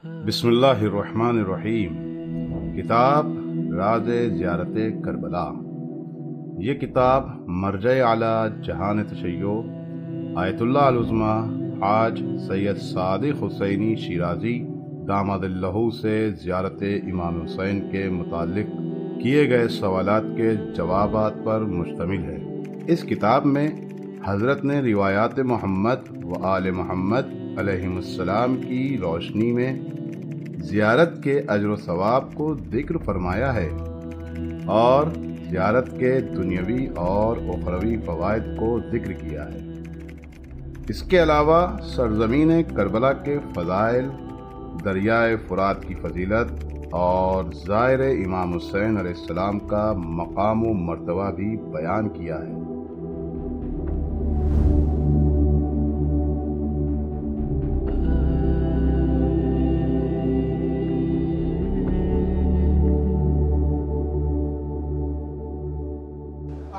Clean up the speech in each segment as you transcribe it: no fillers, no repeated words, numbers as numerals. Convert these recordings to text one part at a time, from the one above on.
बिस्मिल्लाहिर्रहमानिर्रहीम। किताब राज ज़ियारत करबला। ये किताब मरजे आला जहान तशय्यो आयतुल्लाह अल-उज़्मा हाज सैयद सादिक हुसैनी शिराज़ी दामदल्लहु से ज़ियारत इमाम हुसैन के मुताल्लिक़ किए गए सवालात के जवाबात पर मुश्तमिल है। इस किताब में हज़रत ने रिवायात मोहम्मद व आल मोहम्मद अलैहिमुस्सलाम की रोशनी में ज़ियारत के अज्र व सवाब को ज़िक्र फरमाया है और ज़ियारत के दुनियावी और उखरवी फ़वाइद को ज़िक्र किया है। इसके अलावा सरज़मीन करबला के फ़ज़ाइल, दरियाए फ़ुरात की फ़जीलत और ज़ाहिर इमाम हुसैन अलैहिस्सलाम का मकाम व मर्तबा भी बयान किया है।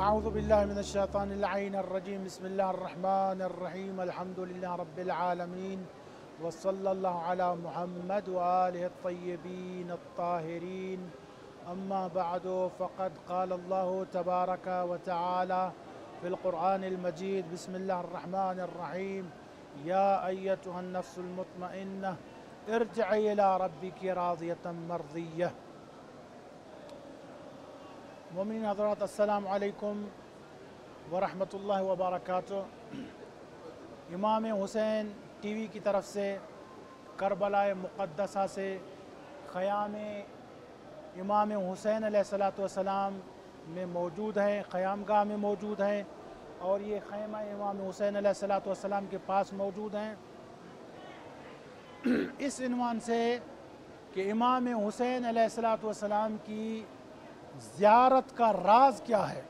अऊज़ु बिल्लाहि मिनश शैतानिर रजीम। बिस्मिल्लाहिर्रहमानिर्रहीम। अल्हम्दुलिल्लाहि रब्बिल आलमीन व सल्लल्लाहु अला मुहम्मद व आलिहि अत्तय्यबीन अत्ताहिरीन। अम्मा बअदु फ़क़द क़ालल्लाहु तबारक व तआला फ़िल क़ुरआनिल मजीद। बिस्मिल्लाहिर्रहमानिर्रहीम। या अय्यतुहन नफ्सुल मुत्मइन्नह इरजिई इला रब्बिकी राज़ियतम मर्ज़िय्यह। मोमिनीन हज़रात, अस्सलामु अलैकुम व रहमतुल्लाहि व बरकातुहू। इमाम हुसैन टीवी की तरफ से करबलाए मुक़द्दसा से ख़याम इमाम हुसैन अलैहिस्सलातु वस्सलाम में मौजूद हैं, क़यामगाह में मौजूद हैं और ये ख़ैमा इमाम हुसैन अलैहिस्सलातु वस्सलाम के पास मौजूद हैं। इस इन्वान से कि इमाम हुसैन अलैहिस्सलातु वस्सलाम की ज़ियारत का राज क्या है,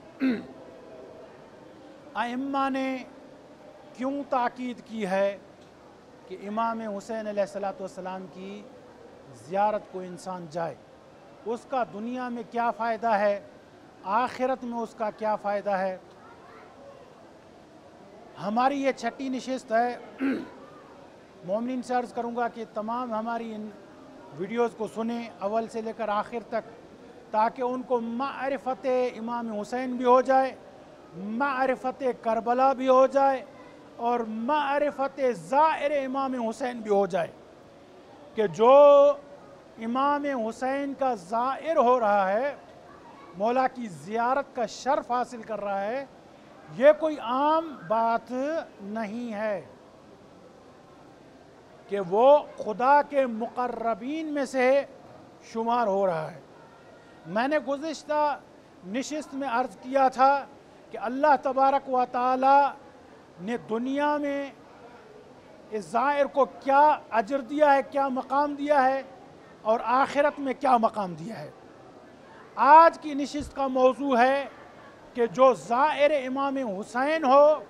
आइम्मा ने क्यों ताकीद की है कि इमाम हुसैन अलैहिस्सलातु वस्सलाम की ज़ियारत को इंसान जाए, उसका दुनिया में क्या फ़ायदा है, आखिरत में उसका क्या फ़ायदा है। हमारी ये छठी नशिस्त है। मोमिनीन से अर्ज़ करूँगा कि तमाम हमारी इन वीडियोज़ को सुने अव्वल से लेकर आखिर तक, ताकि उनको मारिफत इमाम हुसैन भी हो जाए, मारिफत करबला भी हो जाए और मारिफत ज़ाहिर इमाम हुसैन भी हो जाए कि जो इमाम हुसैन का ज़ाहिर हो रहा है, मौला की ज़ियारत का शर्फ हासिल कर रहा है, ये कोई आम बात नहीं है कि वो खुदा के मुक़र्रबीन में से शुमार हो रहा है। मैंने गुज़िश्ता नशिस्त में अर्ज़ किया था कि अल्लाह तबारक व तआला ने दुनिया में इस ज़ाहिर को क्या अजर दिया है, क्या मकाम दिया है और आखिरत में क्या मकाम दिया है। आज की नशिस्त का मौजू है कि जो ज़ाहिर इमाम हुसैन हो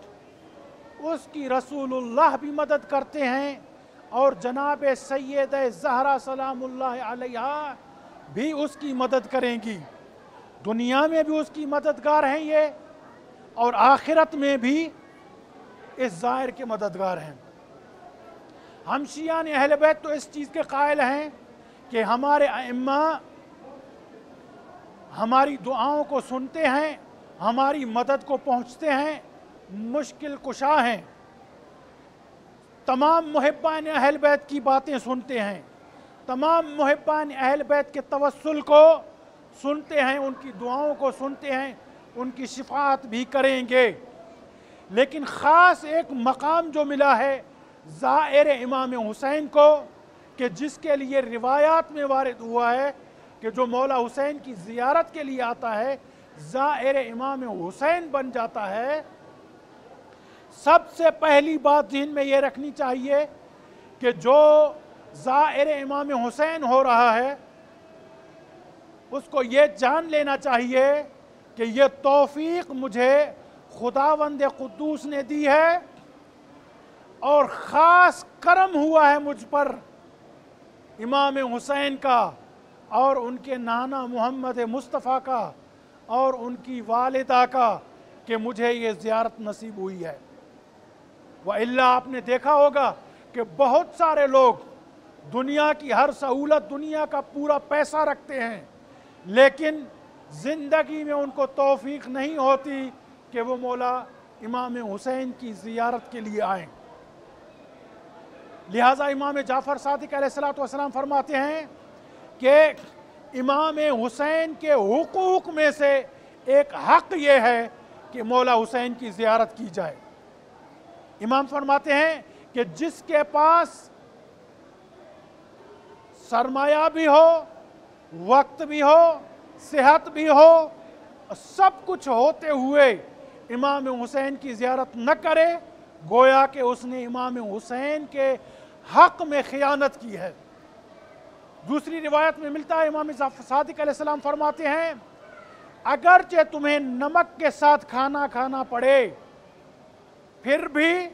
उसकी रसूलुल्लाह भी मदद करते हैं और जनाब सैयद ज़हरा सलामुल्लाह अलैहा भी उसकी मदद करेंगी। दुनिया में भी उसकी मददगार हैं ये और आखिरत में भी इस ज़ाहिर के मददगार हैं। हम शियान अहले बैत तो इस चीज़ के कायल हैं कि हमारे अइम्मा हमारी दुआओं को सुनते हैं, हमारी मदद को पहुँचते हैं, मुश्किल कुशा हैं, तमाम मुहिब्बान अहल बैत की बातें सुनते हैं, तमाम मुहिब्बान अहल बैत के तवस्सुल को सुनते हैं, उनकी दुआओं को सुनते हैं, उनकी शिफाअत भी करेंगे। लेकिन ख़ास एक मकाम जो मिला है ज़ाहिर इमाम हुसैन को, कि जिसके लिए रिवायात में वारिद हुआ है कि जो मौला हुसैन की ज़ियारत के लिए आता है ज़ाहिर इमाम हुसैन बन जाता है। सबसे पहली बात ज़हन में ये रखनी चाहिए कि जो ज़ाहिर इमाम हुसैन हो रहा है उसको ये जान लेना चाहिए कि ये तौफीक मुझे खुदावंद कुद्दूस ने दी है और ख़ास करम हुआ है मुझ पर इमाम हुसैन का और उनके नाना मोहम्मद मुस्तफ़ा का और उनकी वालिदा का कि मुझे ये ज़ियारत नसीब हुई है। व इल्ला आपने देखा होगा कि बहुत सारे लोग दुनिया की हर सहूलत, दुनिया का पूरा पैसा रखते हैं, लेकिन ज़िंदगी में उनको तौफीक नहीं होती कि वो मौला इमाम हुसैन की ज़ियारत के लिए आएँ। लिहाजा इमाम जाफ़र सादिक अलैहिस्सलातु वस्सलाम फरमाते हैं कि इमाम हुसैन के हुकूक में से एक हक़ ये है कि मौला हुसैन की ज़ियारत की जाए। इमाम फरमाते हैं कि जिसके पास सरमाया भी हो, वक्त भी हो, सेहत भी हो, सब कुछ होते हुए इमाम हुसैन की ज़ियारत न करे, गोया कि उसने इमाम हुसैन के हक़ में ख़ियानत की है। दूसरी रिवायत में मिलता है, इमाम सादिक अलैहिस्सलाम फरमाते हैं, अगरचे तुम्हें नमक के साथ खाना खाना पड़े, फिर भी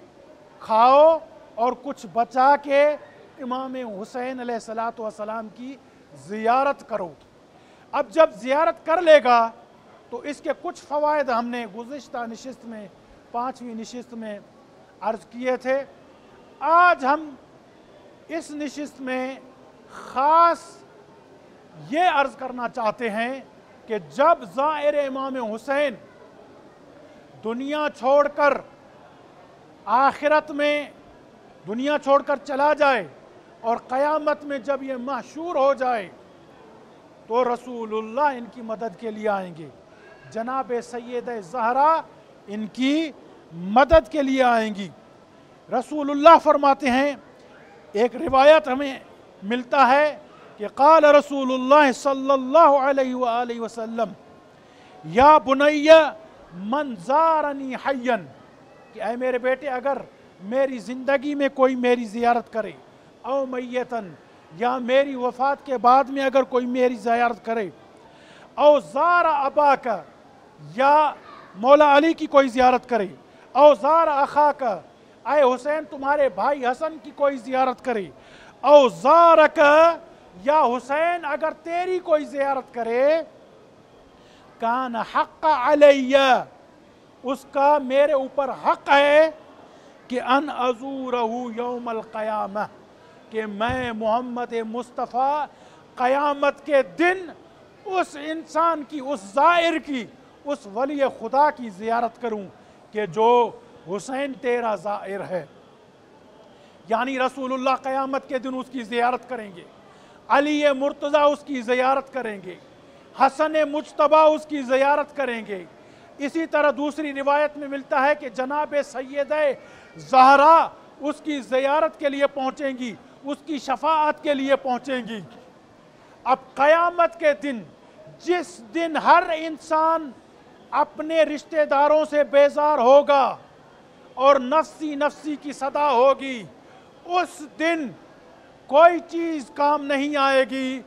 खाओ और कुछ बचा के इमाम हुसैन अलैहिस्सलातु वस्सलाम की ज़ियारत करो। अब जब ज़ियारत कर लेगा तो इसके कुछ फ़वाइद हमने गुज़िश्ता नशिस्त में, 5वीं नशिस्त में अर्ज़ किए थे। आज हम इस नशिस्त में ख़ास ये अर्ज़ करना चाहते हैं कि जब ज़ाइर इमाम हुसैन दुनिया छोड़कर आखिरत में दुनिया छोड़कर चला जाए और क़यामत में जब ये महशूर हो जाए तो रसूलुल्लाह इनकी मदद के लिए आएंगे, जनाब सैयद ज़हरा इनकी मदद के लिए आएंगी। रसूलुल्लाह फरमाते हैं, एक रिवायत हमें मिलता है कि क़ाल रसूलुल्लाह सल्लल्लाहु अलैहि वसल्लम या बुनैया मन ज़ारनी हय्यन, कि ऐ मेरे बेटे अगर मेरी ज़िंदगी में कोई मेरी ज़ियारत करे, औ मैयतन, या मेरी वफ़ात के बाद में अगर कोई मेरी ज़ियारत करे, औ ज़ारा अबा का, या मौला अली की कोई ज़ियारत करे, औ ज़ारा अखा का, ऐ हुसैन तुम्हारे भाई हसन की कोई ज़ियारत करे, औ ज़ारा का, या हुसैन अगर तेरी कोई ज़ियारत करे, कान हक़ अलैया, उसका मेरे ऊपर हक़ है कि अन अज़ूरहु यौमल क़यामह, कि मैं मोहम्मद मुस्तफ़ा क़यामत के दिन उस इंसान की, उस ज़ाइर की, उस वली खुदा की ज़ियारत करूं कि जो हुसैन तेरा ज़ाइर है। यानी रसूलुल्लाह क़यामत के दिन उसकी ज़ियारत करेंगे, अली मुर्तज़ा उसकी ज़ियारत करेंगे, हसन मुज्तबा उसकी ज़ियारत करेंगे। इसी तरह दूसरी रिवायत में मिलता है कि जनाब सैयद ज़हरा उसकी ज़ियारत के लिए पहुँचेंगी, उसकी शफाअत के लिए पहुँचेंगी। अब क़यामत के दिन, जिस दिन हर इंसान अपने रिश्तेदारों से बेजार होगा और नफ्सी नफ्सी की सदा होगी, उस दिन कोई चीज़ काम नहीं आएगी।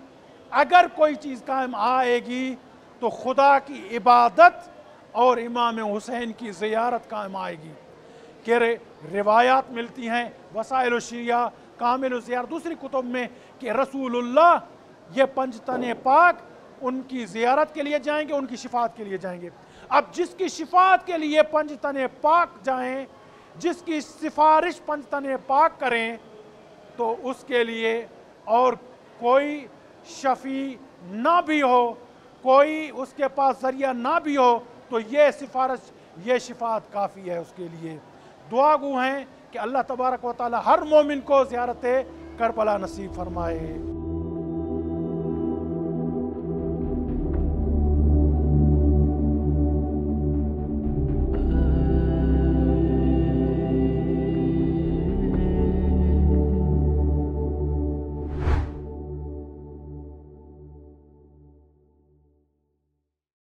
अगर कोई चीज़ काम आएगी तो खुदा की इबादत और इमाम हुसैन की ज़ियारत काम आएगी। कि रिवायात मिलती हैं वसाइल शिया, कामिल ज़ियारत, दूसरी कुतुब में कि रसूलुल्लाह ये पंजतन पाक उनकी ज़ियारत के लिए जाएंगे, उनकी शिफात के लिए जाएंगे। अब जिसकी शिफात के लिए पंजतन पाक जाएं, जिसकी सिफारिश पंजतन पाक करें, तो उसके लिए और कोई शफ़ी ना भी हो, कोई उसके पास ज़रिया ना भी हो, तो ये सिफारिश, ये शिफात काफ़ी है उसके लिए। दुआ गो हैं कि अल्लाह तबारक व तआला हर मोमिन को ज़ियारत करबला नसीब फरमाए।